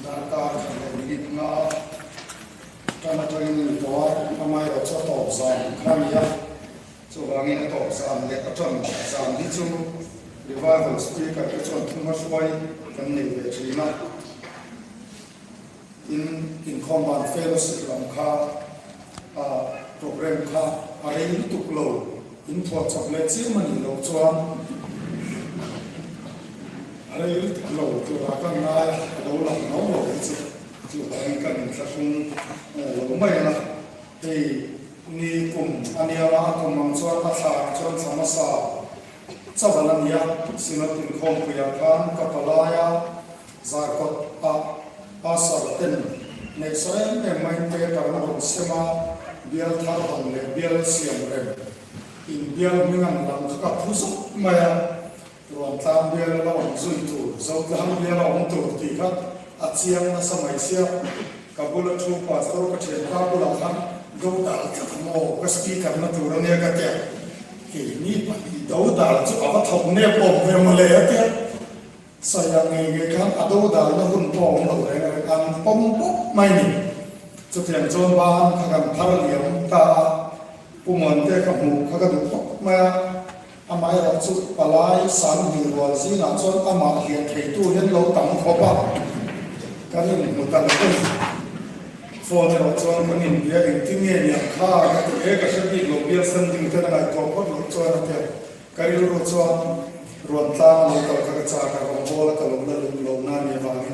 Dakar Khalid na kana training to amai ro cho to zam khamia chu wangi to zam le ka chon zam di chu revival speaker ka chon thuma swai kan nei ve china in command fellowship lam kha program kha are ni tu klo in for chocolate chi mani lo chuan are ni tu klo tu ra kan na lo la no lo chi chu wangi kan sa sung lo mai na ei ni kum aniala kum mang chuan a tha chuan samasa chavalania sinatin khom puya khan kapalaya zakot pasar ten nei soem em mai te paramon sema bial thar hon le bial siam rem in bial mingan lam ka phusu maya ron tam bial la on zui tu zo dam bial la on tu ti kha achiang na samai sia kabula thu pastor ka chen ka bula khan go dal ka mo ka speaker na tu ran ya ka te ki ni pa do dal chu ava thok ne po ve mo le te sayang nge kan ado dal na hun pom lo re kan pom pop mai ni chu thian chon ban kha kan thar liam ta umon te ka mu kha ka du pop ma amai ra chu palai san ni ro zi na chon ama hian thei tu hen lo tam kho ba kan ni mu ta ko phone ro chon kan in bia in ti nge ni kha ka te ka se bi lo bia san ding te na ko ko lo chon te ka ri ro chon ruan tlang lo ka ka cha ka ro bol ka lo na lo na ni wa ni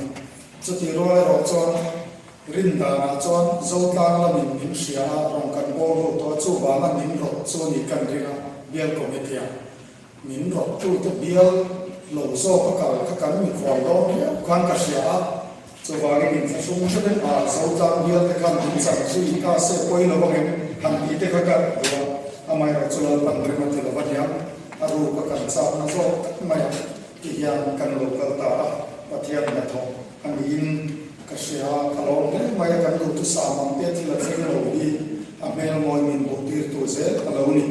chu ti ro ro chon rin da na chon zo tlang la min min sia rong kan bol ro to chu wa na min ro chu ni kan ri na bial ko me tia min ro chu te bial lo so ka kan mi khoi lo kan ka sia chu wa ni min sung se den a zo tlang bial te kan min sa chu ka se koi lo bang han ti te ka ro amai ro chu lo pan ri ma te lo ba ya aru ka kan sa na so mai ki hian kan lo ka ta pathian na tho anin ka sia ka lo ne mai kan lo tu sa mam pe ti la chen lo ni a mel moi min bo tir tu se ka lo ni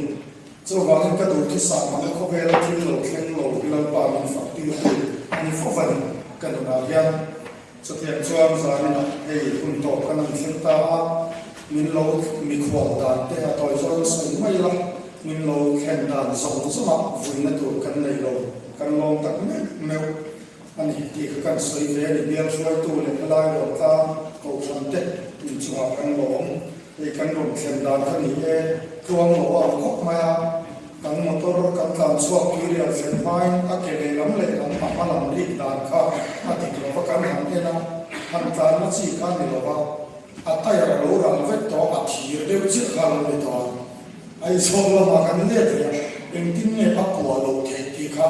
so wa ka do ki sa mam ko ve la ti lo chen lo ki la pa min fa ti ani fo fa kan na ya so tian chuan sa ni na ei kun to kan an chen ta min lo mi khwa da te a toi so so mai la min lo khen dan song suma vui na tu kan nei lo kan long tak me meu ani ti kan soi ve ni bial suai tu le lai lo ta ko chan te min chua kan long e kan long khen dan kan ni e tuang lo a khop ma kan motor kan tan suak ki ria sen fine a ke le lam le lam pa pa lam ri dan kha a ti lo pa kan han e na han tan na chi kan ni lo ba a ta ya lo ram ve to a thi de chi kha lo ni to ai so la ma kan ne te en tin ne pa ko lo te ti kha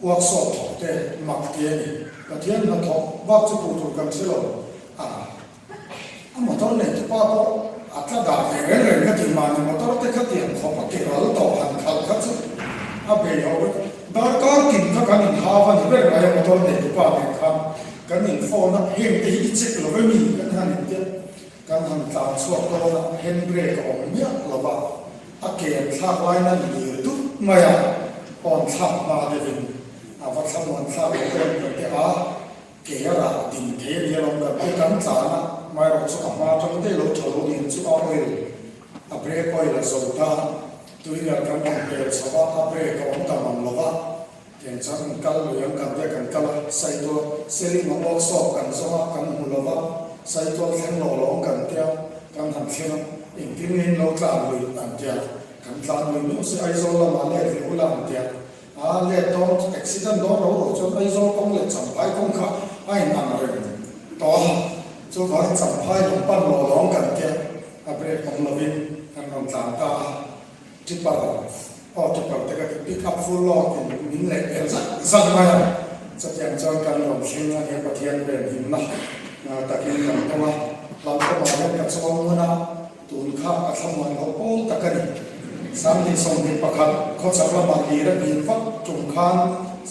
work so te mak te ni ka thian na tho ba chu pu tu kan se lo a motor ne te pa ko atla da ve re ne ti ma ni motor te kha tian kho pa ke ro to han khal kha chu a be yo dar ka kin ka kan ha va ni be ra motor ne te pa ne kha kan in phone na hem te hi che lo ve mi kan han te kan han ta chu ko na hen brake on mi lo ba a ke thak lai na ni tu maya on thak ma de vin a va tham on thak ko te a ke ra tin the ni long ga ko kan cha na mai ro chu ma chong te lo tho lo ni chu a oi a break ko la so ta tu ni kan on pe sa ba a break ko on ta mam lo ba ken chang kal lo yang kan te kan kala sai to selling mo work shop kan so kan hu lo ba sai to thang lo lo kan te kan han chen in tin nin lo tla lo tan tia kan tlan lo no se ai zo la ma le ri la tia a le to accident do ro cho ai zo kong le cham pai kong kha ai na na re to cho va cham pai lo pan lo long kan tia a bre kong lo vin kan ron tlan ta ti pa o ti pa te ka pick up full lo kin min le el za ma ya cha tiang chon kan ron shin na ya pathian be hin na takin kan to ma lam ko ma ya chong na tun kha a thamwan ho pol takani samdi somdi pakhat kho chakla ma ki ra bin fak tum khan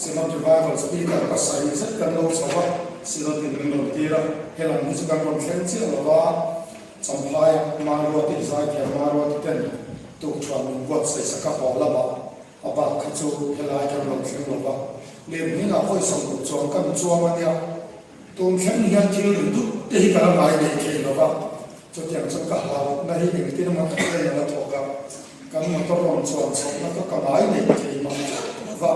sino revival speaker pasai set kan lo sawa sino tin lo tira helang ni chukan kon thleng chi lawa champhai ma ro ti sai ke ma ro ti ten tu chuan min wat sai saka ho lawa aba khachu helai kan lo thleng lawa le ni na hoi som chuan kan chuang ania ตรงแค่นี้ที่เราดูที่การหมายในเขตเราว่าจุดอย่างสุขเราในที่นี้ที่เราทำได้เราถูกกับการมันต้องลงส่วนสองแล้วก็กระบายในเขตมันว่า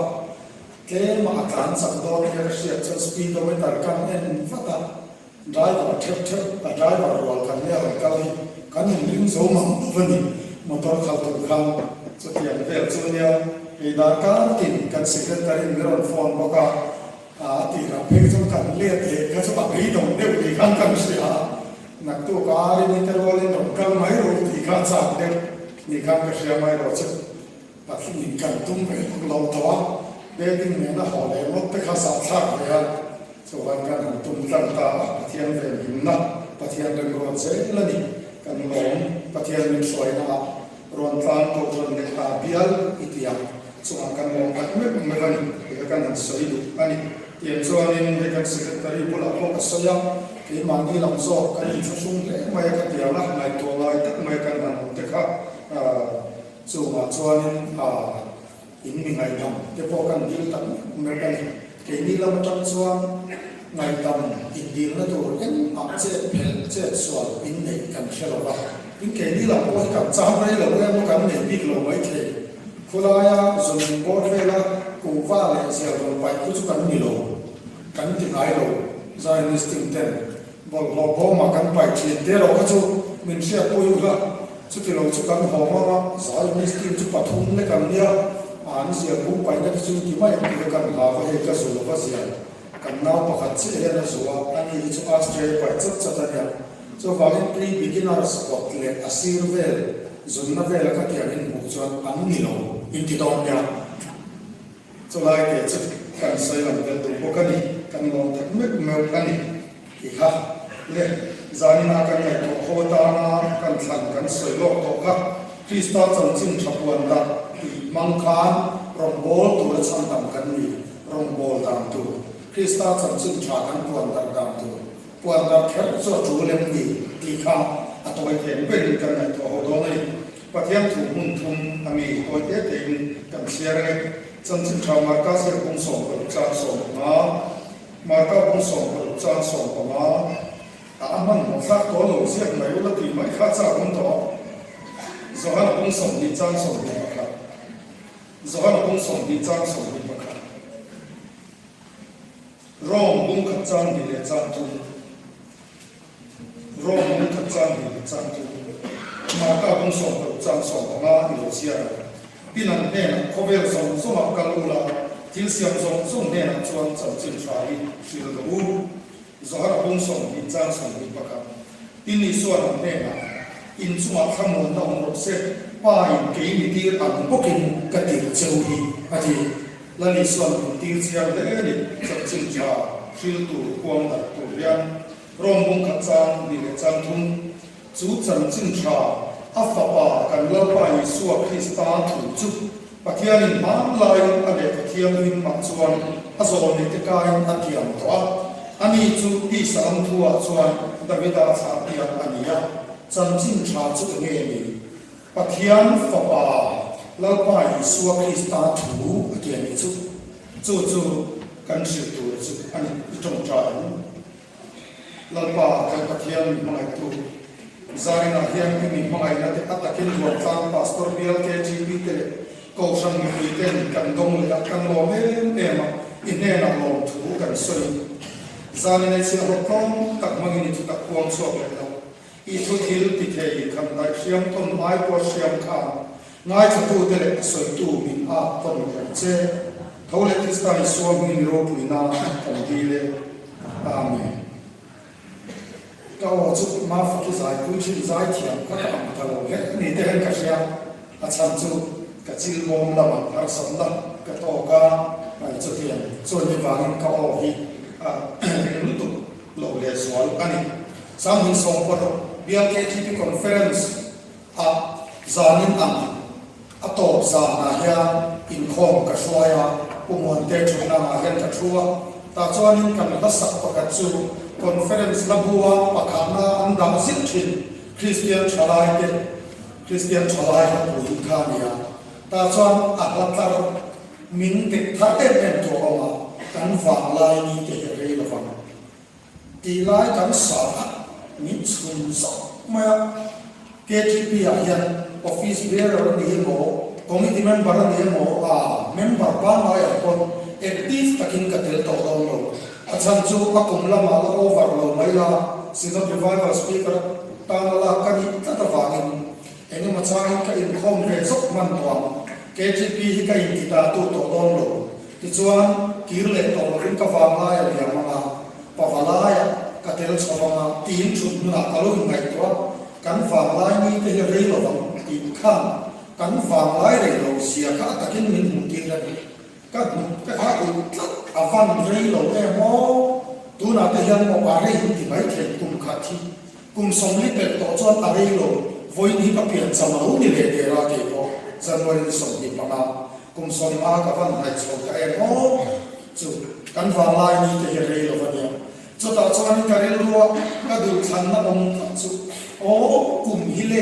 เกี่ยมาการสังโดษเนี่ยเสียจะสปีดโดยแต่การเอ็นว่าแต่ได้แบบเทียบได้แบบรวมกันเนี่ยกันยิ่งสูงมันนี่มันต้องเข้าถึงเขาจุดอย่างเดียวจุดเนี้ยไอ้ดาการกินกันสิ่งที่ได้เรื่องฟอนบอกว่าที่เราเพิ่งจะกันเลี้ยงเองก็จะแบบให้ตรงเดียวกันกันเสียนักตัวการนี่แต่ว่าเรื่องของกันไม่รู้ที่การสร้างเด็กนี่การก็เสียไม่รู้จะปัจจุบันกันตุ้มไปเราตัวเด็กที่เนี่ยนะหอเลยรถไปข้าสารชาติเลยครับส่วนกันตุ้มตั้งตาปะเทียนเป็นหินนะปะเทียนเป็นรถเสร็จแล้วนี่กันหลงปะเทียนเป็นสวยนะรวนตามตัวคนเด็กตาเบี้ยอิทยาส่วนกันหลงกันไม่เป็นแบบนี้กันนั้นสวยดูอันนี้เยี่ยมส่วนนี้เด็กสิทธิ์ตรีบุรุษพวกสยามที่มันที่ลำโซ่กันยิ่งชุ่มเลยไม่กันเดียวนะไม่ตัวไม่ตักไม่กันนั้นเด็กครับส่วนนี้อินมีไงทำเดี๋ยวพอกันดีตั้งไม่กันเกี่ยนี้เรามาทำส่วนไงทำอินดีแล้วตัวเอ็นเจ็ดเพลเจ็ดส่วนอินเด็กกันเชื่อเราว่าอินเกี่ยนี้เราพอกับจำได้เราเรียกว่ากันเด็กบิ๊กเราไม่เกี่ยคุณลายส่วนบอดเวลากูว่าเลยเสียลงไปกูจะกันมีโลกันที่ไหนโลใจนิสติงเต้นบอกเราพอมากันไปเชียนเดี๋ยวเราก็จะมีเสียตัวอยู่ละสุดที่เราจะกันหอมว่าสายนิสติงจะปัดทุ่งในกันเนี่ยเสียบุ้งไปนั่นซึ่งที่ไม่ติดกันหาว่าเอกสุรภาษีกันน้าประคัตเสียนะสัวอันนี้จะอาศัยไปจัดเนี่ยจะว่าเป็นพรีบิกินอาร์สปอร์ตเลยอาศิรเวลจนนั่นเวลก็ที่อันนี้บุกจวนอันนี้เราอินทิดอนเนี่ยจะไล่เกิดกันใส่ลำเดินตัวพวกนี้กันลองทักไม่เมื่อกันนี่อีกฮะเลยจานินากันเนี่ยตัวโคตานากันสั่งกันใส่โลกตัวครับคริสต์จังจิงชับวันดามังคานรองโบลตัวชั้นต่ำกันนี่รองโบลตามตัวคริสต์จังจิงชากันปวนดาตามตัวปวนดาแค่ส่วนจูเล่มดีที่ข้าอัตวัยเห็นเป็นกันในตัวโหดนี่ปะเทียมถูกมุ่งทุ่มมีโคเตเต็งกันเสียเลยจังจิงชามาก้าเสียบุ้งส่งกับจานส่งมาก้าบุ้งส่งกับจานส่งกับมันสักตัวหลงเสียไม่รู้ละตีไม่ข้าจะบุ้งต่อสหัสบุ้งส่งดีจานส่งดีครับสหัสบุ้งส่งดีจานส่งดีครับร้องบุ้งขัดจานดีเลยจานทุ่งร้องบุ้งขัดจานดีเลยจานทุ่งมาก้าบุ้งส่งกับจานส่งกับอีโลเซียพี่นั่นเนี่ยเขาเวลส่งส่งมากันอุลาที่เสียงส่งเนี่ยชวนจับจินชายชื่อตัวสหัสบุ้งส่งดีจานส่งดีครับที่นี่ส่วนเนี่ยอินสมาขมวนน้องรถเสร็จป้ายเกี่ยมีที่อันพวกกินกระติกเจ้าอีอาทิแล้วนี่ส่วนที่เสียงเล่นี่จับจินชาชื่อตัวกวางตัดตัวยันร่วมบุ้งขัดจานดีเลยจานทุ่งจูจันจินชาอัฟปากันเล่าไปส่วนคริสตาถูกจุดปะเทียนมันลายอันเด็กปะเทียนวินมักส่วนอาศัยในตะการอันเทียมตัวอันนี้จุดที่สามทัวส่วนดาวิดาสามเทียนอันนี้จันจินชาจุดเงี้ยนี่ปะเทียนฝปาเล่าไปส่วนคริสตาถูกเกี่ยนี่จุดกันสืบตัวจุดอันนี้ตรงใจเล่าไปกันปะเทียนมันอะไรตัวจารินาเฮียนที่มีมังไงนะที่อัตตะกินรวมฟังพาสตอร์เบียลเคจีบีเตะก็ช่างมีเต้นกันดงเลยกันโลเมเนมาอินเนนังลงถูกันสวยจารินาเสียรถก้องตักมังอินทุตักควงสวบเลยเราอีทุทิลติเทยคำได้เชียมต้นไม้ปวดเชียมข้างง่ายถูเตะสวยตูมินอาต้นกันเจเขาเล็กที่สไตล์สวมมินโรปุยนาของดีเลยอาเมนก็จุดมาฝึกสายคุณชื่อสายเทียมก็ทำตลอดเลยนี่เดินกับเชียอาจารย์จุดกับจิลมงละมันอาสมละกับโตกาไปจุดเทียมส่วนในฝั่งเขาเอาที่รู้ตุโลเลสวอลอันนี้สามีส่งคนเบียร์เกทีพีคอนเฟอเรนซ์จานินอัตโตจานาเฮียอินคอมกับช่วยปุ่มวันเตจุนาเฮียกับชัวตาจานินกันรักษาประกันจูconference labuwa pakana anda zithin Christian chalai ke Christian chalai ha pui khania ta chuan ahlatar min te thate men to ma kan fa lai ni te re la fa ตีไล่กันสอบมิชุนสอบมา KTP ยัน Office Bearer นี่โม Committee Member นี่โมMember บ้านเราอย่างคน Active ตะกินกระเทียมต่อรองเราอาจารย์จูอากุมละมาละ over เราไม่ละ Senior Revival Speaker ตามละกันอีกตั้งแต่ฟังเองมาจ้างกันคอมเรสก์มันตัว KTP ที่กันติดตามตัวต่อรองเราที่ชวนกิเลสต่อริมกับฟังละอย่างมาปะฟังละกระเทียมชอบมาทีมชุดนักลุยไงตัวกันฟังละนี่เป็นเรื่องของทีมข้างกันฟังละเรื่องเสียค่าตะกินมันมุดกันก็ถ้าคุณฟังเรื่องโมตัวนั้นเป็นยังโมอะไรที่ไม่เห็นกุมขัดที่กุมสมริเป็นตัวจวนอะไรวันนี้ก็เปลี่ยนสมองนี่เลยเดี๋ยวเราเดี๋ยวจะวันนี้สมริประมาณกุมสมอากับฟังให้ชมกันโมจุกันฟังละนี่เป็นเรื่องวันนี้จุดต่อจวนกันเรื่องก็ดูฉันนะองค์จุโอ้กุมฮิเล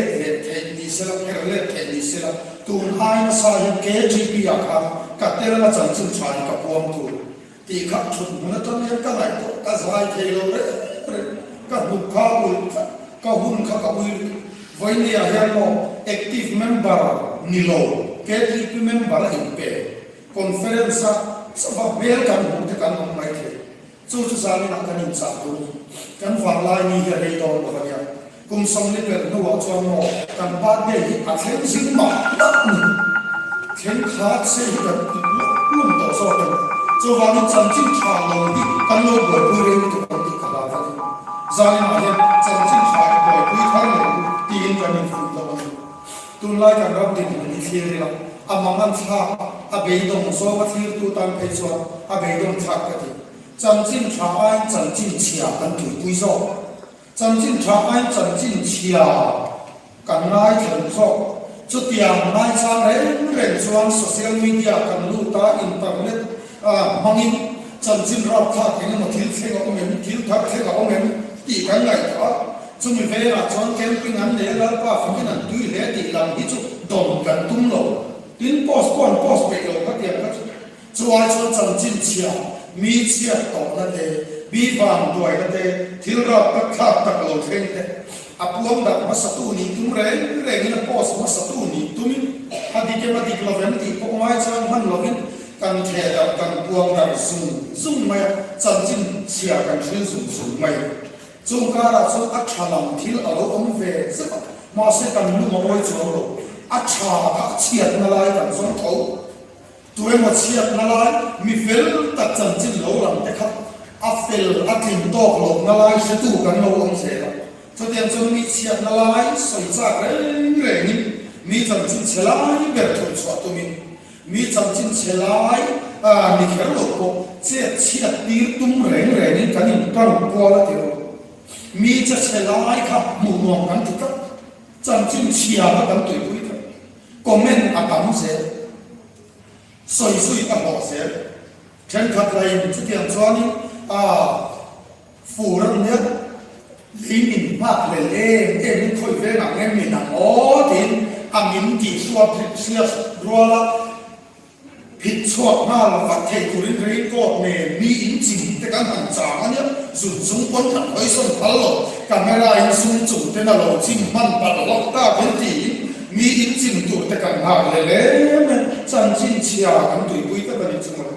เทนดิสละเอเลเทนดิสละตูนไฮน์สายเกจิปิอาคันกัดเตลมาจันทร์ชายกับพวงตูตีขับชุดมันตอนนี้ก็ไหลตัวก็สายเทโลเร่ก็บุกข้าวก็หุ่นข้าวกับวิวันนี้เห็นโม active member นิโล KTP member อินเปย์คอนเฟอเรนซ์สภาพเบลกันหุ่นที่กันไม่เทจู่ๆสามีนักการอินสัตว์ตัวนี้กันฟังลายนี้จะได้โดนอะไรอย่างกุมสมนิเป็นนัวชวนโมกันบ้านเด็กอาเทนซิงมาลักนี่เทนขาดเสียกันลุ่มต่อสู้กันจนวันนี้จันจิงชาลงดิกันโลดบ่อยเรื่องตัวติขลาฟังจานี่มาเห็นจันจิงชาบ่อยทางเลยตีนกันมีฝุ่นตัวนี้ตุนไล่กันรับดินมันเสียแล้วอามังอันชาอาเบยดงโซ่ก็ที่ตัวตันไปส่วนอาเบยดงชักกันที่จันจิงชาไอ้จันจิงเชียกันถือกุยโซ่จันจิงชาไอ้จันจิงเชียกันไล่ถึงโซ่จุดอย่างไล่ชาเร่งชวนโซเชียลมีเดียกันลู่ตาอินเทอร์เน็ตมังอินจันจินรับท่าเองมาทิ้งเสียงเอาเงินทิ้งทักเสียงเอาเงินตีกันไงก็จุ่มเวลาชวนแคมปิ้งอันเดียวแล้วก็ฝั่งนั้นดูแลตีหลังที่จุดดมกันตุ้มโลทิ้งโพสต์ไปเลยก็เตรียมก็ชวนจันจินเชียมีเชียต่อนั่นเองบีบางด้วยนั่นเองที่รับก็ทักตักโลเทงเตอพวงดักมาสตูนี้ตุ้มเร่งนี่โพสต์มาสตูนี้ตุ้มอดีตมาดีกลเวนตีพวกไม้ช่างมันโลวินกันเทดับกันพวงดักซุ่มไม่จันจินเชียกันชื่อซุ่มไม่จงการะจงอัจฉริยะที่อารมณ์เวสมาเสกันลุ่มเอาไว้จงโลอัจฉริยะเชียนอะไรกันสองเขาตัวเองมาเชียนอะไรมีเฟลตัดจันจินโลหลังแต่ครับอัฟเฟลอัติมโตกโลอะไรเชื่อตู้กันโลองเสียละตัวเดียวจงมีเชียนอะไรสวยจัดเร่งมีจันจินเชลัยเบิดทุนสวัสดิ์มิมีจันจินเชลัยมีแค่โลกเจ้าเชียนตีตุ้มเร่งนี่กันยิ่งตั้งกว่าละเดียวมีจะเชลัยครับมุมมองกันทุกท่านจันจินเชียร์กันตัวผู้ท่านคอมเมนต์อาการเสียสวยๆอ่ะบอกเสียเช่นขัดไรจุดอย่างช้อนนี้ฟูรันเนี่ยลิมินมากเลยเอ็มคุยเรื่องอะไรมีหนังโอ้ทินมินจีสวดเสียรัวละผิดชอบหน้าเราวัดเทคุรินเรื่องก็มีอินจิแต่การหันจางเนี่ยสุ่มคนถัดไปส่งพัลโลกันไม่ได้สุ่มจุดเป็นอะไรจิ้มมันปัดล็อกตาเป็นทีมีอินจิตัวแต่การหาเลยจันจินเชียกันตุยปุยแต่เป็นจังหวะ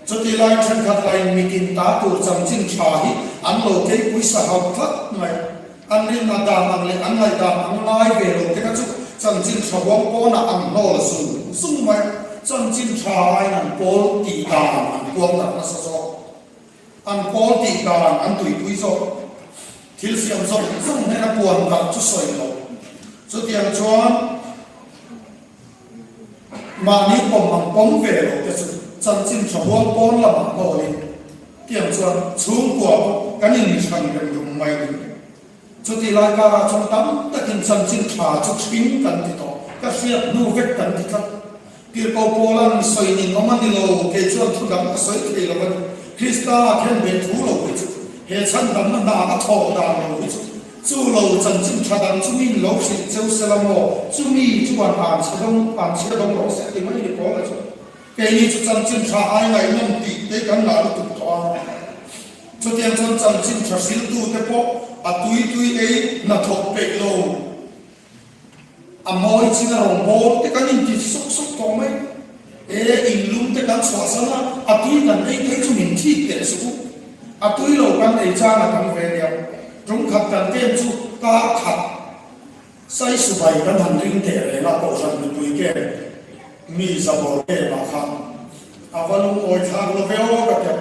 จุดที่ไล่ฉันขัดไล่มีกินตาตัวจันจินชาฮิอันโลเกยปุยสหพัดหน่อยอันนี้นาดานังเลยอันไหนดานังไล่เวโลเกก็จุดจันจินชาวงปอนะอันโนละสุ่มไหมจันจินชาไอ้นั่นโปลตีดานอันกวงนักนัสสออันโปลตีดานอันตุยปุยโซทิลเสียมส่งให้นักบวชกับจุดสวยโลจุดอย่างชวนมานี้ผมมันป้องเวลแต่สุดจันจินชาวงปอนละมาโนเลยเกี่ยงชวนชูงกว่ากันยิ่งชันกันอยู่ไม่ดีจุดที่รายการชนตั้มแต่กินจันจินชาจุดชิงกันที่ต่อก็เสียบนูเวกกันที่ครับเกี่ยวกับโปแลนด์สวยนี่น้องมันนี่โลเกี่ยวชวนทุกอย่างก็สวยที่เราคริสตาแค่เป็นทุโลวิจุเหตุฉันดำนั้นด่าก็ทอด่าโลวิจุจู่เราจันจินชาดันจู่มีโลกสิเจ้าเซลโมจู่มีจู่วันอ่านเชื่อดงเราเสียที่ไม่ได้พอเลยจู่เกี่ยนี้จู่จันจินชาไอ้ไงนั่นตีได้กันหลายตุกตัวจ cho tiền chọn chân xin cho xin tu thế po à tui ấy na thọc bể lâu à mọi chuyện là rồng bò thế cái nhìn thì sốc có mấy in lung thế cái xóa sana à tui cần ấy thấy cho mình thi để số à tui lâu cái này cha là thằng về đeo chúng khát cần tiền chú ta khát sai sự bày cái thằng riêng để là bảo rằng mình tui cái mi sa bò cái là khát à và lúc ngồi thang lo véo cái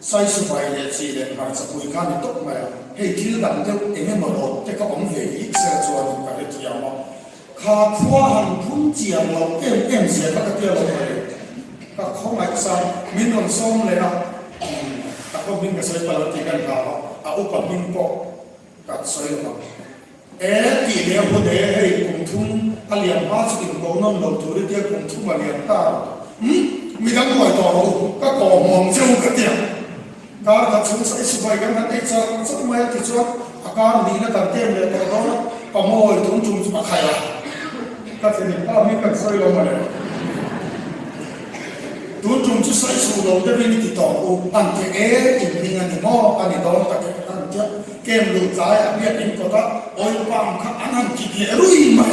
sai sự bày để chỉ để mà sẽ bùi khăn thì tốt mà hay thiếu đặng theo em mà lột cái các bóng về ít sẽ cho những cái gì mà khá khoa hàng phun chiang lo em sẽ các cái tiêu này các không ai sai mình còn xongเลยนะcác con mình cái sai phải làที่กันเขาàอุปมินปอกcác sai là tỷ lệ hôm nay hay cùng thun anh liền bắt sự kiện của nó đầu tư để cùng thun mà liền taมีทั้งหน่วยต่อรู้ก็ก่อมองเจ้าก็เตียงการตัดสินใจสบายกันนั้นไอ้เจ้าสักไม่ติดชวนอาการดีนะตั้งเต็มเลยแต่ตอนนั้นก็มอยทุ่งจุ่มมาใครล่ะก็จะมีป้ามีกันใส่ลงมาเลยทุ่งจุ่มจะใส่สูงลงจะไม่มีติดต่อกูอันที่อินพิงอันนี้มออันนี้โดนตะเกียบอันเจ้าเกมหลุดใจอันนี้อินก็ต้องโอ้ยปังข้าอันนั้นกี่เดียรุ่ยมา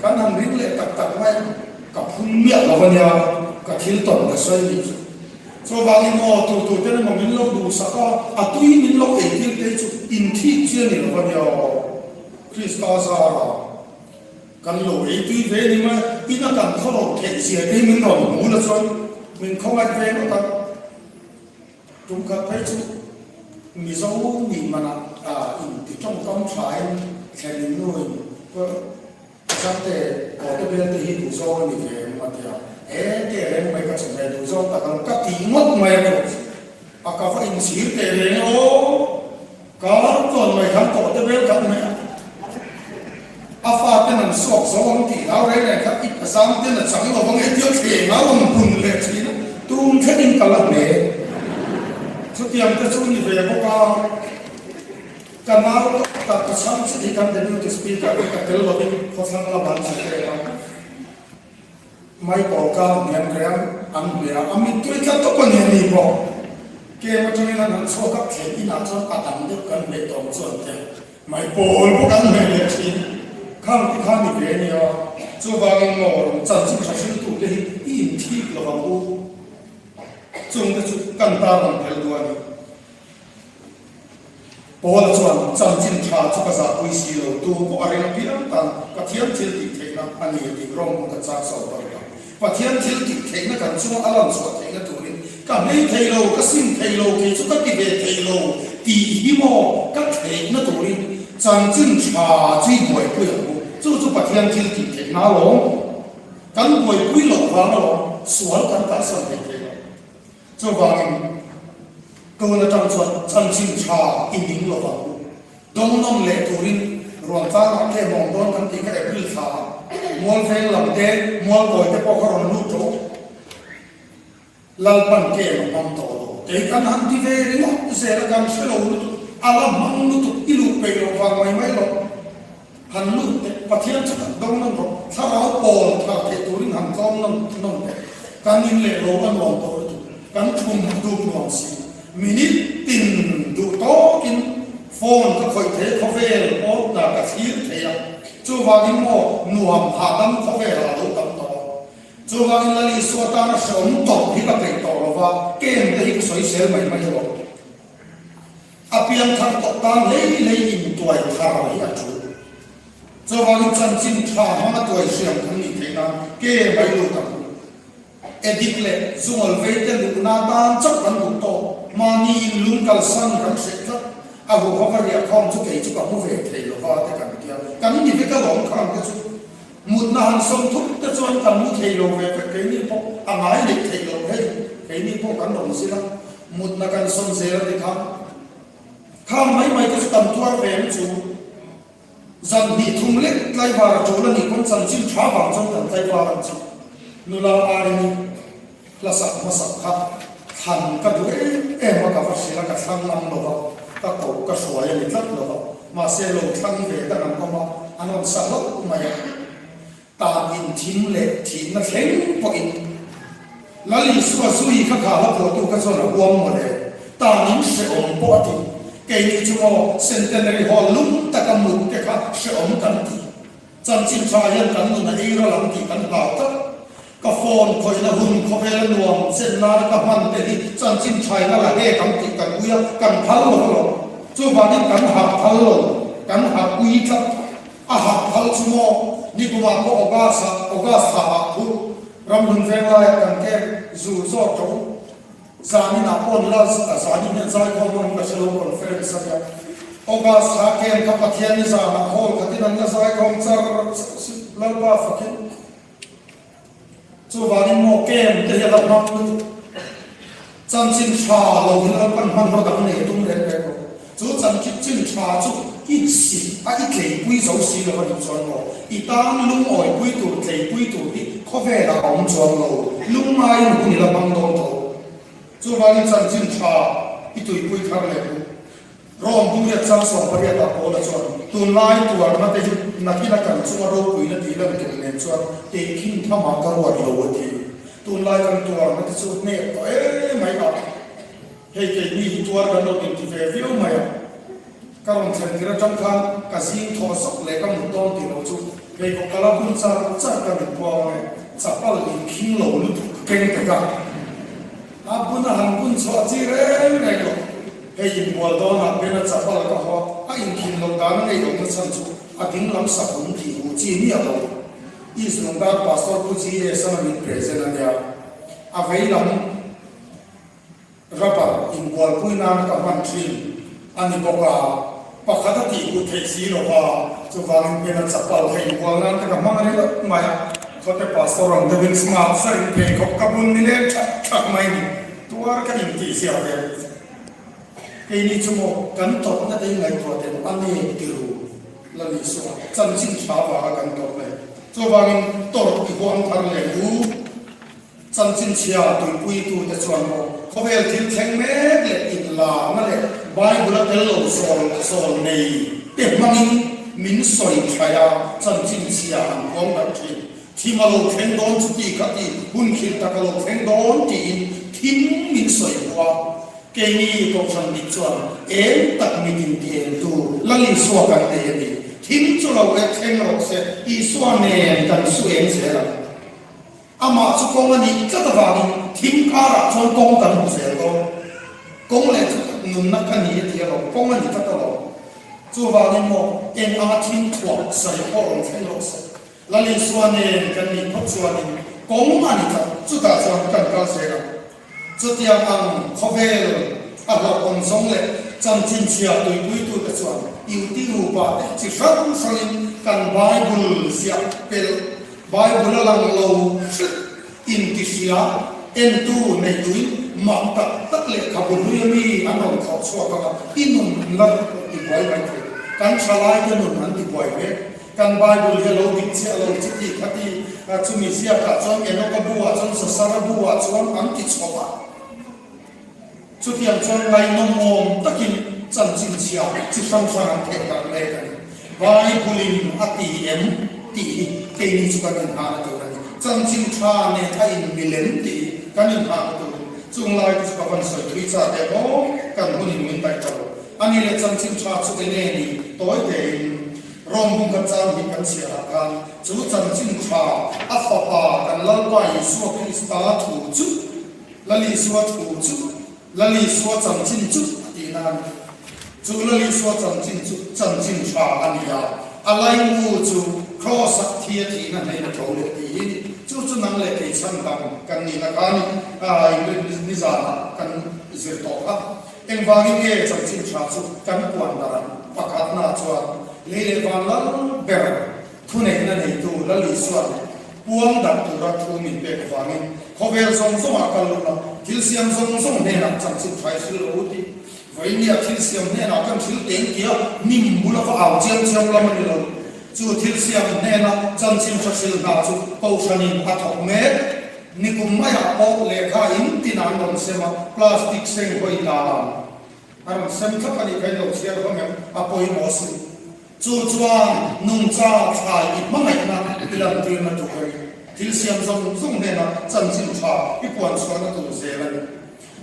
การทำริ้งเลยตักไว้กับพุ่งเมียเราคนเดียวก็ทิ้งต้นก็ใส่ดิโซบางมอตัวเจ้าเนี่ยมันเราดูสักก็อ่ะตัวนี้มันเราเองที่ได้จุดอินที่เชื่อเนี่ยเราคนเดียวคริสต์ซาร์กันเราเองที่เวนี่มันที่นั่นกันเขาเราเขียนเสียที่มันเราหมูละส่วนมันเขาไม่เวนี่กันจุ่มกับไปจุดมีโซ่มีมันอินที่ต้องใช้แค่นี้นู่นก็จังแต่พอจะเป็นที่ดูโซ่มีเวมันเดียวเดี๋ยวเราไม่ก็จะไปดูโซ่แต่เราก็ตีงดไม่เลยปากกาฟ้าอินสีเตะโอ้การก่อนไม่ทำต่อจะเป็นกันไหมอาฟ้าเป็นนั่นสอบสองที่เราได้เลยครับอีกสามที่นั่นสังเราบางทีเที่ยวเที่ยวเราต้องปุ่นเลยทีนั้นตุ้มแค่ดินกันละเนี่ยสุดที่อันจะช่วยเวลาก็การมาตัดกระชับสิ่งการเดินที่สปีดกับเทเลวิชั่นโฆษณาบันสิ่งอะไรไม่บอกกันเงินเรียนอันเดียวอามิตรที่ต้องคนเงินนี่บอกเกี่ยวกับที่นั่นโซ่กับเขียนที่นั่นโซ่กับตันเดียวกันไม่ต้องส่วนเดียวไม่ปนพวกกันไม่เลยทีข้างที่ข้างมีเรื่องนี้ว่าจู่บางงอจันทร์ที่ชื่อตัวเดียวอินที่เราบอกจงจะจุดกันตามันเท่าด้วยพอเราชวนจันทร์ชาจุกษาปุยสีเราตัวพวกอะไรนักพิจารณาปฏิยันเชื่อติดเทนะอันนี้ติดร่องมันจะจักสอบต่อปฏิยันเชื่อติดเทนะกันช่วงอารมณ์สวดเทนะตัวนี้ก็ไม่เทโลก็สิ้นเทโลก็ชุกติเบเทโลตีหิโมก็เทนะตัวนี้จันทร์ชาจีบวยปุยหงจู่ปฏิยันเชื่อติดเทนะหลงกันบวยปุยหลงฟังหลงสวนกันตัดสันเทนะจู่บางก็เราจังชวนจันทร์ชาอินดิ้งหลงฟังดงน้องเล็กตัวนี้รวมทั้งแค่มองต้นทั้งที่ก็ได้พิลฟ้ามวลเฟงลำเดนมวลบ่อยแต่พอเขาเราลุ้นโจลัลปันเกลมันโตแต่กันหันที่เวรีนเสร็จกันเชื่อเราลุ้นอาลัมมันลุ้นอิลุไปเราฟังไม่หรอกหันลุ้นแต่ปะเทียนจะดงน้องเราถ้าเราโปนถ้าเทตัวนี้หันก้อนน้องแต่การยิงเละเรากันมองโตกันชุมดูมองสิมินิตินดูโตกินโฟนก็คอยเทคาเฟ่โอ้แต่กระชี้เทียจู่ว่ากินโม่หนุ่มหาดำคาเฟ่เราดูตั้งต่อจู่ว่ากินลิสวตาร์สมตกที่กระเตงต่อเราว่าเกมได้ยิ่งสวยเสียไม่หรอกอาเพียงทางตกตาเล่ยอินตัวทาร์ให้จู่จู่ว่ากินจันจินทามาตัวเสียงทั้งนี้เท่านั้นเกมไม่รู้ตั้งเอดิกเล่ซุ่มเวทลุกนาตานจับกันบุตโตมานีลุงกัลซันกันเสร็จอาบุเขาเรียกข้องจุกเกจุกกับมุเวทเลยว่าแต่กันเดียวกันนี่เป็นก็หลงข้างก็จุมุดนานสมทุกจะชวนกันมุเทโลเวทเกนี่พวกอ่างไอ้เด็กเทโลเฮ้เกนี่พวกกันหลงสิละมุดนักการสมเสรีที่ข้ามไม่ก็จะตั้งตัวเวมจูจันดีทุ่งเล็กไล่บาร์จูแล้วนี่คนจันชิมช้าบางจังกันไล่บาร์จูนุลาอารีนี่ละสักมาสักครับทันก็ดูมากับสิละกับทั้งน้ำโลกก็ตกก็สวยเลยทั้งโลกมาเซโลทั้งเวทนั่นก็มาอันนั้นสักลบมาอย่างตาอินทิ้งเล็กทิ้งนั่นเองพออินแล้วลิสว่าซุยข้าขาแล้วตัวตู้ก็ส่วนรวมหมดเลย ตานิเสอมปอติเกนิจุโมเซนเตนเนอรี่ฮอลลุมตะกมุกเกคะเสอมกันติจันจินชายันกันนุนเอระลังติกันลาวตะกะฟอนคอยนะหุ่นคอเวลนวมเซนนากะมันเตดิจันจินชายนะละเฮกันติกันอุยกันพัลโลจูบานิกันหักพัลโลกันหักอุยทัอาหักพัลจุโมนี่กุมาโกโอกาสาทุรำลุนเฟงลายกันแก่จูโซโตซานินาปอนลาซานิเนซายคอมอนกัสโลคอนเฟรนซ์สักโอกาสหาเกมกับปัทยานิซานาโฮลขัดินันนาซายคอมซาลาบาฟักินจูบานิโมเกมเตยรับนักจันจินชาเราเห็นแล้วปันมันเราดังเนี่ยตุ้มเด็กเด็กจูจันจินชาจูอีสิอีเกยปุยโซสีเราคนจวนเราอีตามลุงอ้อยปุยตัวเกยปุยตัวที่เขาเวลาของจวนเราลุงไม่รู้นี่เราบังโดนเขาจูบานิจันจินชาอีตัวปุยทำเลยรอมบุญยัดจังสองประเดี๋ยวโอละจวนตัวไล่ตัวนั่นแต่นักที่นักการช่วยเราปุยนั่นทีละเป็นเงินจวนเด็กขิ้นทำมาการวัดเราทีตัวไล่กันตัวนั่นจะช่วยเนี่ยไม่เอาเฮ้ยเกยนี่ตัวกันเราเป็นที่เฟี้ยวไม่ก็ลองเช็คที่เราจำคัญกับสิ่งทอสกเล็กก็หมุนต้นที่เราจุดเฮ้ยก็กลับคุณจะกันเป็นพวกเนี่ยจะเปิดอีกขิ้นเราลุกเก่งแต่กันอาบุญหันบุญสวัสดิ์เร่งๆเฮ้ยบัวโดนอ่ะเป็นจับปลาก็หัวไอ้ขิ้นเราการนั่นเองมันสั่นจุอาทิ้งลำสับหุ่นที่หูจีนี่เราอีสนการพาสปอร์ตผู้จีเอสมันมีเพรสนั่นเดียวอาไว้ลำรับอินบัวผู้นำกับมันทรีอันนี้บอกว่าปกติกูเทสีหรอกว่าจะวางเป็นจับปลาให้บัวนั้นแต่กับมันอะไรก็ไม่เขาแต่พาสปอร์ตจะเป็นสมาร์ทใส่เพลงเขากับบุญนี่เล่นชักไม่ตัวก็ยิ่งที่เสียเลยไอ้นี่ชั่วโมงกันตกนั่นเองไงตัวเต็มอันนี้ติรูแล้วนี่ส่วนจันจินชาวากันตกเลยจะวางตกอีกวันทันเลยดูจันจินเชียตุยปุยตุยแต่ส่วนโมเขาเวลทิ้งแข็งแม่เล็กอีกลานั่นแหละใบบุรุษเอลโลโซนในเด็กมันมินสอยชายาจันจินเชียหันกองแบบที่มาโลเข่งโดนจุดที่กัดที่หุ่นขิดตะกโลเข่งโดนที่ทิ้งมินสอยกว่าเกนี่ก็ฟังดิจวนตักมีดินเทียนตูลัลิสวกันเดียดีทิ้งจุเราเข่งรกเสอีสวเนกันสวยเสียละอามาสุกงอันนี้ก็ตะวันทิ้งอาระชนกงกันหูเสียก็กงเลยนุนนักขันนี้เทียบกงอันนี้ก็ตลอดจูวานิโมอาทิ้งขวดใส่ข้อลงเข่งรกเสลัลิสวเนกันนี้พักสวนิกงอันนี้ก็จุดตาชนกันกันเสียละจุดยังอังเขาเวลอาเราคนสงเลยจันทินเชียตุยปุยตุยกระชวนอยู่ที่รูปะที่ฟังสลิมกันไบเบิลเสียเป็นไบเบิลลังโลอินทิเชียเอ็นตูในตุยมักตักเล็กขับบุญมีอันนั้นเขาชอบกันอินุนนั่นอีกไว้ไม่ถึงกันชลายกันนุนนั้นอีกไว้เว้กันไบเบิลเฮโลดิเชียโลจิติคดีจุมิเสียกับจนเอ็นก็บัวจนสารบัวจนอันติชอบจุดยังจนไรนมงตะกินจันจินเชียจิตสังสารเทกันเลยกันไว้บุลินอติตีเกนิจุกันหาตัวนี้จันจินชาเนไทยมิเลนตีกันหาตัวจุงไล่จุกันสวยทุยจ่าเดโมกันบุลินมินไปตัวอันนี้เลยจันจินชาจุดนี้นี่ตัวเด่นรวมบุญกันจางหิกันเสียกันจุดจันจินชาอัฟปากันเล่าไปสวดอิสตาถูจุละลิสวดถูจุลัลิสวดจังจินจุตีนันจูลัลิสวดจังจินจุจังจินชาอันนี้อะไรมูจูครอสักเทียทีนั่นในโถเลตีจูนั่งเล็กชั้นต่ำกันนี่นะครับนิจากันเสียต่อครับเอ็งวางิเกจังจินชาจูกันกวนดารันประกาศนาจวนเลเลวันลังเบรทุนเองนั่นเองจูลัลิสวดพวงดับตุระทูมินเบกวางิเขาเวลส่งสมัครกันลุนะทิลเซียมส่งเนี่ยนะจังสิไฟสิโลดีไว้เนี่ยทิลเซียมเนี่ยนะกันทิลเต็งเกี่ยวนิ่มบุลฟ้าเอาเจียมละมันเลยจู่ทิลเซียมเนี่ยนะจังสิฟัสิลนาจู่ปูชนินอัฐเมตนิคุมไม่หาโอเลขาอินตินันดอนเซมาพลาสติกเซงหอยลาอันเซมทับกันอีกให้เราเสียเขาเนี่ยอภัยหมอสิจู่จวนนุ่งจ้าชายอีกมั่งไงนะที่เราเตรียมมาจุกเลยทิลเซียมส่งเนี่ยนะจันจินชาอีกวันสวนตัวเซลัน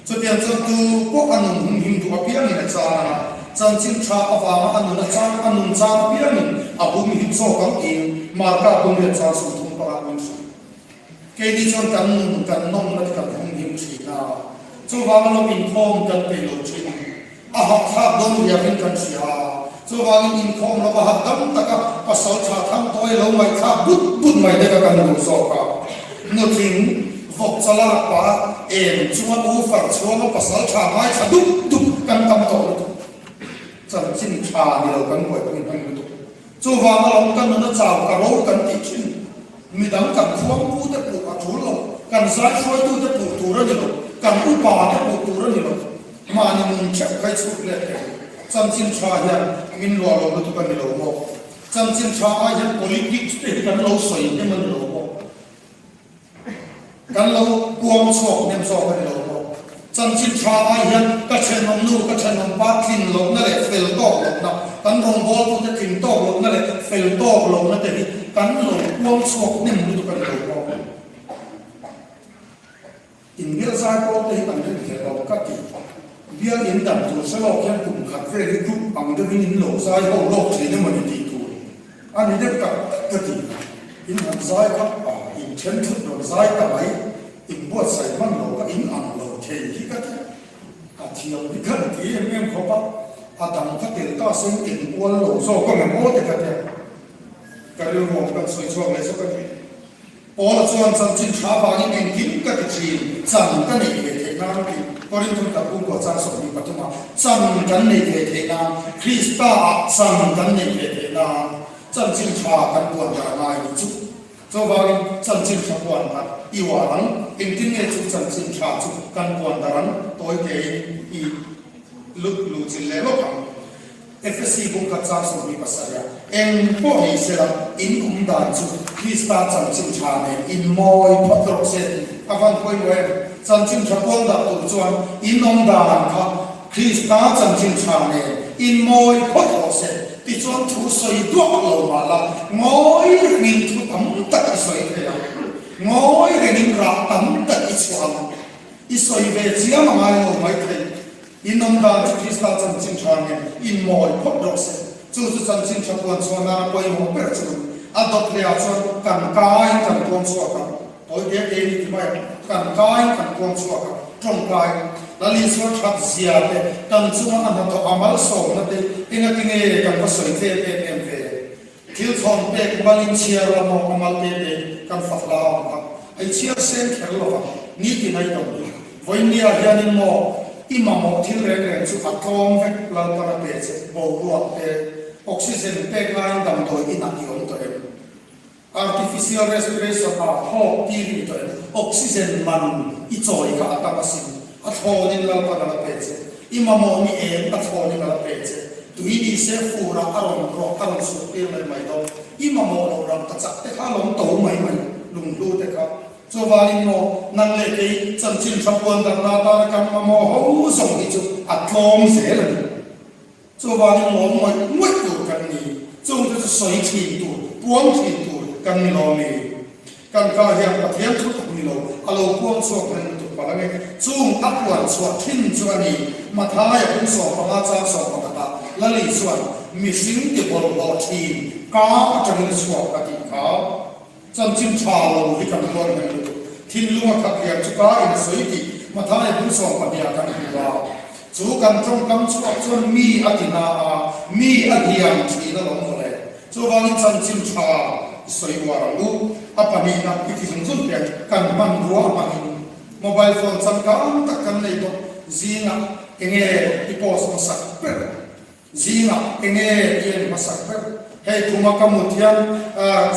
จ สุดท้ายจนตัวพวกอนุหิมตัวเพียงนี่นะจ้าจันจินชาอวาอนุนะจ้าอนุจ้าเพียงนี่อาบุมิหิมโซกังเองมาร์กาบุมิจ้าสุนทรปรามิสุเกดิจนกันนงนัดกันหิมชีนาจวางลมินคอมกันไปโลจินอาหักทับดงยามินกันชีฮาจวางอินคอมแล้วหักดัมตะกับปัสสาวะทั้งตัวเราไม่ทับบุดไม่ได้กันลงโซกานุทิงฟกสลาปะเอ็มชัวอูฟังชัวมาปัสสาวะไม่ทับดุกันกำตอจันจินชาเนี่ยเรากันบ่อยกันทั้งดุจวางเรากันนั่นจ้าวกันเรากันติชินมีดังกันช่วงพูดแต่ปูอัดทุลกันสายช่วยตูแต่ปูตูระนี่กันอุปาแต่ปูตูระนี่มานี่มึงเช็คใครสุดเลยจันจินชาเนี่ยมินรัวเราตุกันนี่เราบอกจันจินชาเนี่ย politics ที่กันเราสวยเนี่ยมันเราบอกกันเรากวงชกเนี่ยชกกันเราบอกจันจินชาเนี่ยก็เช่นน้องนู่ก็เช่นน้องป้าทิ้งลงนั่นแหละเฟลโต้ลงนะกันรองบอลตัวจะทิ้งโต้ลงนั่นแหละเฟลโต้ลงนั่นแต่นี่กันเรากวงชกเนี่ยมันตุกันเราบอกอินเดียสายโปรตีนอันนี้เราก็ติดเบี้ยอินดับตัวสลบแค่กลุ่มขัดเฟรนกรุ๊ปอันนี้วินโลสายโลโลกที่นี่มันดีตัวอันนี้เด็กก็ติดอินหันสายครับอินเชนทุดโลสายกับไหนอินบวชใส่มันโลก็อินอันโลเทียที่ก็ติดอาเทียมที่ขันที่เมื่อเขาปะอาดัมก็ติดต่อซึ่งอินอ้วนโลโซก็ไม่โม้แต่ก็ติดก็เรื่องของกันสวยช่วงเลยสักทีพอเราชวนสันจินชาบานี่เองกินก็ติดชีจังกันในเวทีน้ำกินพอเรื่องกับผู้ก่อสร้างสมบูรณ์ปัจจุบันจังกันในเวทีน้ำคริสต์จังกันในเวทีน้ำจันจินชากันปวดกระไรจุดเจ้าบางจันจินชาปวดกันอีวารังเองที่เนี่ยจุดจันจินชาจุดกันปวดกันตัวเองอีลุจินเลวกันFSC บุกจับสมุนภาษาเอ็งพวกนี้เสร็จอินอุ้มด่านจุดคริสต์จันจินชาเนี่ยอินมอยพัดรถเสร็จอาวันคุยเวรจันจินชาปวดดับตัวจวนอินอุ้มด่านครับคริสต์จันจินชาเนี่ยอินมอยพัดรถเสร็จที่จวนทุสอยตัวเรามาละงอยมินทุตั้มตัดสอยเดียวงอยเรื่องรักตั้มตัดอิสลามอิสอยเวจียมาเราไม่เคยอินนองดาจุคริสต์จันจินชาเนี่ยอินมอยพดรสจูจันจินชาปวนชวนนาไปหัวเปิดจุดอัดดอกเลี้ยชวนกันกายกันปวนชวนกันตัวเด็กเองที่ไม่กันกายกันปวนชวนกันตรงกายแล้วลิสวดขัดเสียเตกันชวนอันนั้นตัวอามัลส่งนั่นเองอินกันเองกันก็สวยเท่เอ็มเวทิลทอนเด็กบาลินเชียร์ละมองอามัลเด็กกันฝักลาวครับไอเชียร์เซนแข็งลงนี่ที่ไหนตรงนี้วันนี้อาจารย์มออิมามที่เรื่องสุขภาพเวกเราตระเบิดบวกเตออกซิเจนเตกลายดำตัวอินักยงตัวเอง artificial respiration หอบที่นี่ตัวเองออกซิเจนมันอิจอยกับอัตมาสินอัตโหนิเราตระเบิดอิมามนี่เองอัตโหนิเราตระเบิดตัวนี้เซฟูระอารมณ์รออารมณ์สุดเองเลยไม่ต้องอิมามเราเราตัดจับแต่ข้าลงโตไม่ลุงดูแต่ครับจวาลิโนนั่นเลยที่จันจินชาปวนดังนาตากันมาโมหูส่งที่จุดอัดลมเสียเลยจวาลิโนไม่ตัวกันนี้จงจะสวยทีตัวปวงทีตัวกันนี่เรามีกันกาเฮียงประเทศทุกนี่เราเอาปวงสวดกันตุกปะละไงจงอัดวันสวดทิ้งจวนนี้มาท้ายเป็นสอบพระราชาสอบพระตาละลิสวดมีสิ่งที่บริบททีกาจะมีสวดปฏิเขาจันจินชาเราที่กันตัวนี้ทินลุงขับเรียนจุกาอินสวยดีมาท้ายผู้ส่งปฏิญาณกันหัวจูกันตรงกำชับจนมีอธินามีอธิยามที่นั่นลงเลยจูบางจันจินชาสวยวารุอปนินักที่สมสุนเปียกันมันรัวมันโมบายโฟนสังกัดตักกันในตัวจีน่ะเองที่โพสมาสักเปิดจีน่ะเองเย็นมาสักเปิดให้ทุมาคำมุทยัน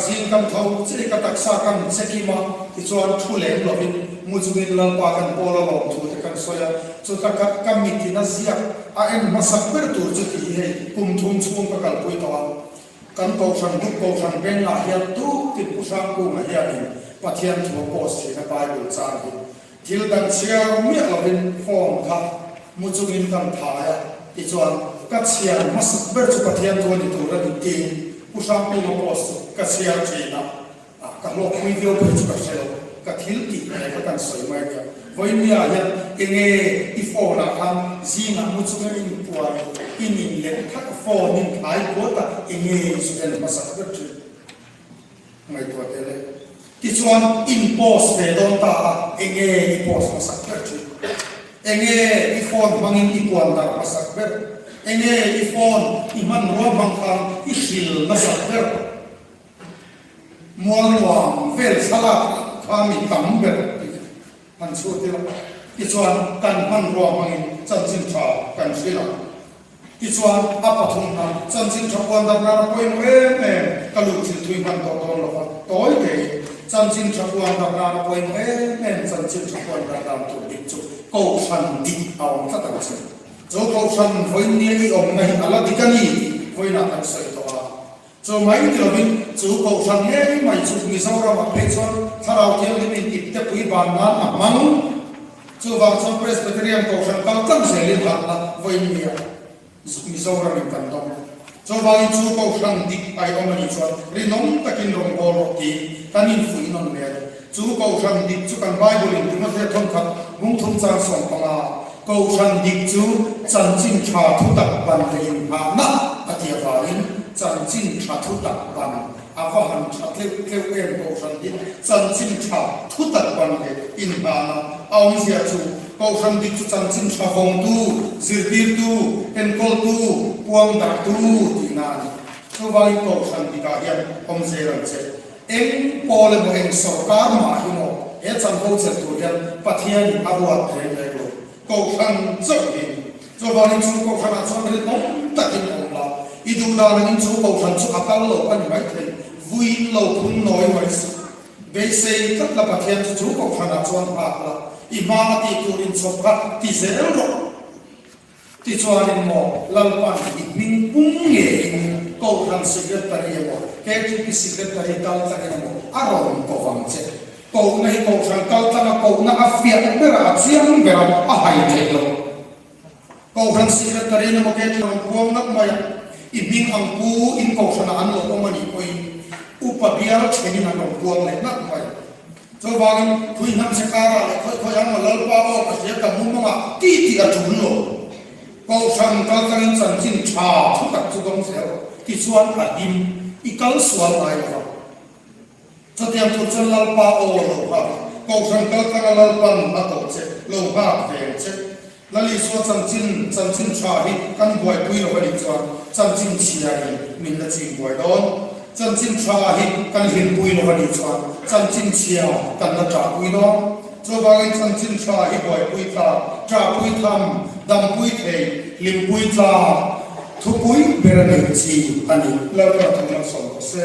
จีนคำท้าเจกัตักษากันเสกิมาที่ชวนทุเล่ลบินมุจมินลังปากันโพลลงทุเตกันสวยจุดกัดกำมิตินัสยาเอ็นมาสักเปิดตัวจุดที่ให้กุมทุนช่วงกับกันปุยตัวกันโกชันทุกโกชันเป็นอาเฮียตุติดผู้สร้างกูมาเฮียนปัทยันทั่วโพสที่ในไบเบิลจานที่ดันเชียร์เมื่อเราเป็นฟอร์มครับมุจมินกันถ่ายที่ชวนกัดเชียร์มาสักเปิดจุดปัทยันตัวนี้ตัวระดับดีผู้สร้างกูมาโพสกัดเชียร์จีน่ะกับโลกวิดีโอเป็นจุดเชียร์กับทิลติอะไรก็กันสวยมากเนี่ย voi mia ya enge ifona kan zina mutsuga in puai in le thak phone in thai kota enge sudan masak betu mai to tele ki chuan impose ve don ta enge impose masak betu enge ifon mangin ikuan dar masak betu enge ifon iman ro bang kan ishil masak betu mualwam vel sala kami tamber han sutila kichuan kan man ro mangin chanchin tha kan sila kichuan apathum na chanchin tha kwan dar na poin we me kalu thil thui man to to lo toy ke chanchin tha kwan dar na poin we me chanchin tha kwan dar na to dik chu ko san di aw ta ta chu zo ko san voi ni ni om nai ala dikani voi na kan sai to so mai ni lo bin chu ko san ne mai chu mi so ra ma pe chuan tharau kel ni min tip te pui ban na amang chu wa chu presbyterian ko san ka tam se le la la voi ni ya mi so ra min kan dom so wa chu ko san dik ai om ni chuan ri nom takin rong ko ro ti tanin fui non me chu ko san dik chu kan bible in tu ma the thon khat mung thum cha song pa ma ko san dik chu chan chin tha thu tak ban le in ha na atia va in chan chin tha thu tak ban ava han thatle ke em ko san dik chan chin tha thu tak ban le in ha na aung sia chu ko san dik chu chan chin tha hong tu zirtir tu en kol tu puang da tu na so vai ko san dik a hian om se ran che eng pole mo eng sarkar ma hino e chan ko che tu hian pathian abuat the le lo ko san zo ni so vai chu ko san a chuan ri nom takin om la idu da ning chu ko san chu akal lo ani mai the vui lo thun noi mai su be se tat la pathian chu ko san a chuan pa la i ma ti turin chopra ti zel ro ti chuan in mo lalpan i ming pung nge ko san secretary mo ke ti secretary dal ta ke mo aron ko wang che ko nei ko san kal ta na ko na afia bera chiang bera a hai the lo ko san secretary mo ke ti ko na ma i ming ang pu in ko san an lo ko mani koi upabiar cheni na ko ko le na ma so wang thui nam se kara ko yang ma lal pa o ka se ka mu ma ti ti a chun lo ko san kal ta in san chin cha thu tak chu dong se ti chuan a dim i kal sual lai lo so tiam thu chan lal pa o lo ha ko san kal ta lal pan a to che lo ha ve che lali so chan chin cha hi kan boi pui lo ni chuan chan chin chia hi min la chi boi don chan chin cha hi kan hin pui lo ni chuan chan chin chia kan la cha pui do so ba in chan chin cha hi boi pui ta cha pui tham dam pui thei lim pui ta thu pui bera nei chi ani la ka thang la so se